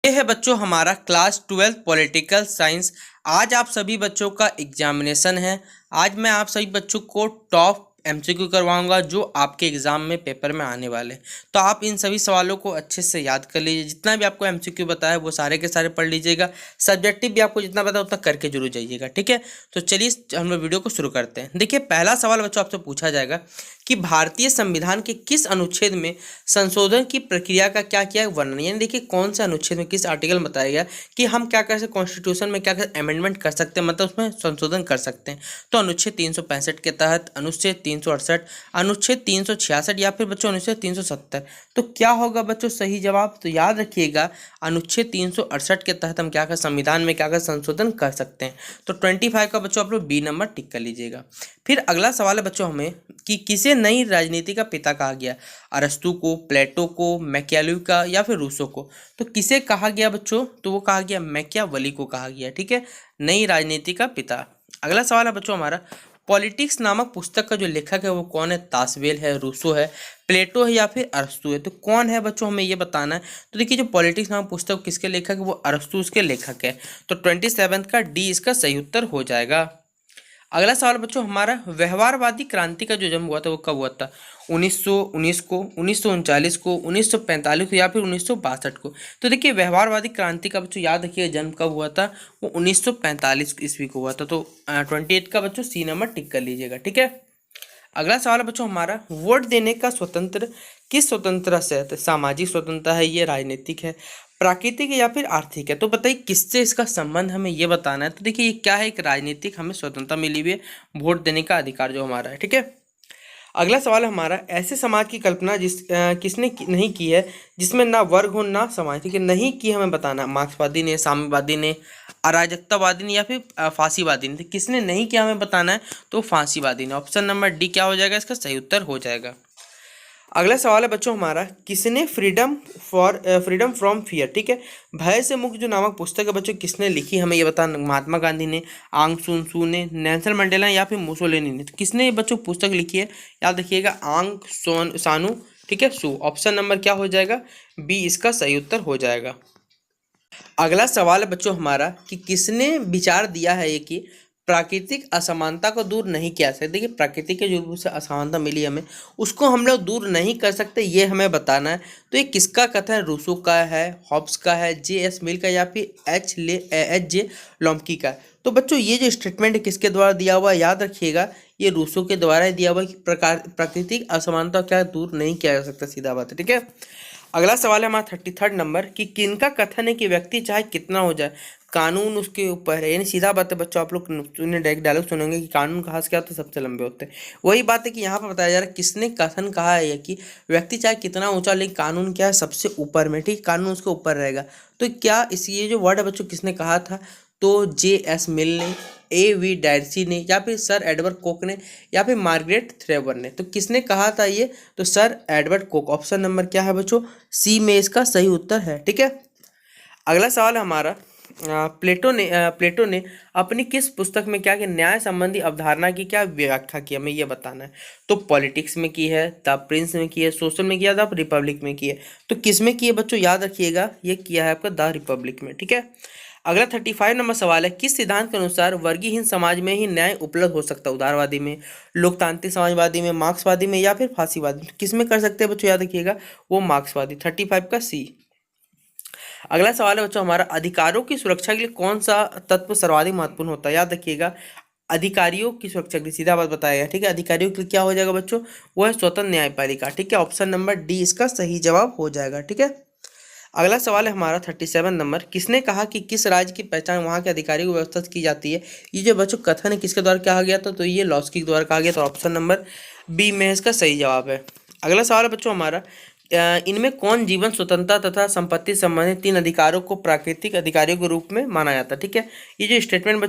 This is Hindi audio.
ये है बच्चों हमारा क्लास 12 पॉलिटिकल साइंस। आज आप सभी बच्चों का एग्जामिनेशन है। आज मैं आप सभी बच्चों को टॉप एमसीक्यू करवाऊंगा जो आपके एग्जाम में पेपर में आने वाले। तो आप इन सभी सवालों को अच्छे से याद कर लीजिए। जितना भी आपको एमसीक्यू बताया वो सारे के सारे पढ़ लीजिएगा। सब्जेक्टिव भी आपको जितना पता उतना करके जरूर जाइएगा, ठीक है। तो चलिए हम लोग वीडियो को शुरू करते हैं। देखिए, पहला सवाल बच्चों आपसे पूछा जाएगा कि भारतीय संविधान के किस अनुच्छेद में संशोधन की प्रक्रिया का क्या किया वर्णन। यानी देखिए, कौन से अनुच्छेद में किस आर्टिकल में बताया गया कि हम क्या कर सकते, कॉन्स्टिट्यूशन में क्या कर अमेंडमेंट कर सकते हैं, मतलब उसमें संशोधन कर सकते हैं। तो अनुच्छेद 365 के तहत, अनुच्छेद 368, अनुच्छेद 366 या फिर बच्चों अनुच्छेद 370। तो क्या होगा बच्चों सही जवाब? तो याद रखिएगा, अनुच्छेद 368 के तहत हम क्या कर संविधान में क्या कर संशोधन कर सकते हैं। तो 25 का बच्चों आप लोग बी नंबर टिक कर लीजिएगा। फिर अगला सवाल है बच्चों हमें कि किसे नई राजनीति का पिता कहा गया। अरस्तु को, प्लेटो को, मैकियावेली का या फिर रूसो को। तो किसे कहा गया बच्चों? तो वो कहा गया मैकियावेली को कहा गया, ठीक है, नई राजनीति का पिता। अगला सवाल है बच्चों हमारा, पॉलिटिक्स नामक पुस्तक का जो लेखक है वो कौन है। तासवेल है, रूसो है, प्लेटो है या फिर अरस्तु है। तो कौन है बच्चों, हमें ये बताना है। तो देखिए, जो पॉलिटिक्स नामक पुस्तक किसके लेखक है, वो अरस्तु के लेखक है। तो 27 का डी इसका सही उत्तर हो जाएगा। अगला सवाल बच्चों हमारा, व्यवहारवादी क्रांति का जो जन्म हुआ था वो कब हुआ था। 1919 को, 1939 को, 1945 को या फिर 1962 को। तो देखिए, व्यवहारवादी क्रांति का बच्चों याद रखिए जन्म कब हुआ था, वो 1945 ईस्वी को हुआ था। तो 28 का बच्चों सी नंबर टिक कर लीजिएगा, ठीक है। अगला सवाल है बच्चों हमारा, वोट देने का स्वतंत्र किस स्वतंत्रता से है। तो सामाजिक स्वतंत्रता है, ये राजनीतिक है, प्राकृतिक है या फिर आर्थिक है। तो बताइए किससे इसका संबंध हमें ये बताना है। तो देखिए, ये क्या है, एक राजनीतिक हमें स्वतंत्रता मिली हुई है, वोट देने का अधिकार जो हमारा है, ठीक है। अगला सवाल हमारा, ऐसे समाज की कल्पना किसने नहीं की है जिसमें ना वर्ग हो ना समाज। ठीक है, नहीं की हमें बताना। मार्क्सवादी ने, साम्यवादी ने, अराजकतावादी ने या फिर फांसीवादी ने। तो किसने नहीं किया हमें बताना है। तो फांसीवादी ने। ऑप्शन नंबर डी क्या हो जाएगा, इसका सही उत्तर हो जाएगा। अगला सवाल है बच्चों हमारा, किसने फ्रीडम फ्रॉम फियर, ठीक है, भय से मुक्त जो नामक पुस्तक है बच्चों किसने लिखी, हमें ये बताना। महात्मा गांधी ने, आंग सुन सू ने, नेल्सन मंडेला या फिर मुसोलिनी ने। तो किसने बच्चों पुस्तक लिखी है, याद रखिएगा आंग सानू, ठीक है, सू। ऑप्शन नंबर क्या हो जाएगा, बी इसका सही उत्तर हो जाएगा। अगला सवाल है बच्चों हमारा कि किसने विचार दिया है ये कि प्राकृतिक असमानता को दूर नहीं किया सकते। देखिए, प्रकृति के जो रूप से असमानता मिली हमें, उसको हम लोग दूर नहीं कर सकते, ये हमें बताना है। तो ये किसका कथन है, रूसो का है, हॉब्स का है, जे.एस. मिल का या फिर एच.जे. लॉम्की का। तो बच्चों ये जो स्टेटमेंट है किसके द्वारा दिया हुआ है, याद रखिएगा ये रूसो के द्वारा दिया हुआ है कि प्राकृतिक असमानता क्या दूर नहीं किया जा सकता, सीधा बात है, ठीक है। अगला सवाल है हमारा 33 नंबर कि किनका कथन है कि व्यक्ति चाहे कितना हो जाए कानून उसके ऊपर है। यानी सीधा बात है बच्चों, आप लोग डायरेक्ट डायलॉग सुनेंगे कि कानून कहाँ से क्या होता है, सबसे लंबे होते हैं। वही बात है कि यहाँ पर बताया जा रहा है किसने कथन कहा है कि व्यक्ति चाहे कितना ऊंचा, लेकिन कानून क्या है सबसे ऊपर में, ठीक, कानून उसके ऊपर रहेगा। तो क्या इस ये जो वर्ड है बच्चों किसने कहा था। तो जे.एस. मिल ने, ए.वी. डायर्सी ने या फिर सर एडवर्ड कोक ने या फिर मार्गरेट थ्रेवर ने। तो किसने कहा था ये, तो sir Edward Coke. Option number क्या है बच्चों, सी में इसका सही उत्तर है, ठीक है। अगला सवाल है हमारा, प्लेटो ने अपनी किस पुस्तक में क्या कि न्याय संबंधी अवधारणा की क्या व्याख्या की, हमें ये बताना है। तो पॉलिटिक्स में की है, द प्रिंस में की है, सोशल में किया था, रिपब्लिक में की है। तो किस में की है बच्चों, याद रखिएगा ये किया है आपका द रिपब्लिक में, ठीक है। अगला 35 नंबर सवाल है, किस सिद्धांत के अनुसार वर्गीहीन समाज में ही न्याय उपलब्ध हो सकता है। उदारवादी में, लोकतांत्रिक समाजवादी में, मार्क्सवादी में या फिर फांसीवादी। किस में कर सकते हैं बच्चों, याद रखिएगा वो मार्क्सवादी। 35 का सी। अगला सवाल है बच्चों हमारा, अधिकारों की सुरक्षा के लिए कौन सा तत्व सर्वाधिक महत्वपूर्ण होता है। याद रखिएगा अधिकारियों की सुरक्षा के लिए, सीधा बात बताया गया, ठीक है। अधिकारियों के लिए क्या हो जाएगा बच्चों, वो है स्वतंत्र न्यायपालिका, ठीक है। ऑप्शन नंबर डी इसका सही जवाब हो जाएगा, ठीक है। अगला सवाल है हमारा 37 नंबर, किसने कहा कि किस राज्य की पहचान वहाँ के अधिकारियों की व्यवस्था की जाती है। ये जो बच्चों कथन है किसके द्वारा कहा गया था, तो ये लॉस्की के द्वारा कहा गया। तो ऑप्शन नंबर बी में इसका सही जवाब है। अगला सवाल है बच्चों हमारा, इनमें कौन जीवन स्वतंत्रता तथा संपत्ति संबंधित 3 अधिकारों को प्राकृतिक अधिकारियों के रूप में माना जाता है, ठीक है। ये जो स्टेटमेंट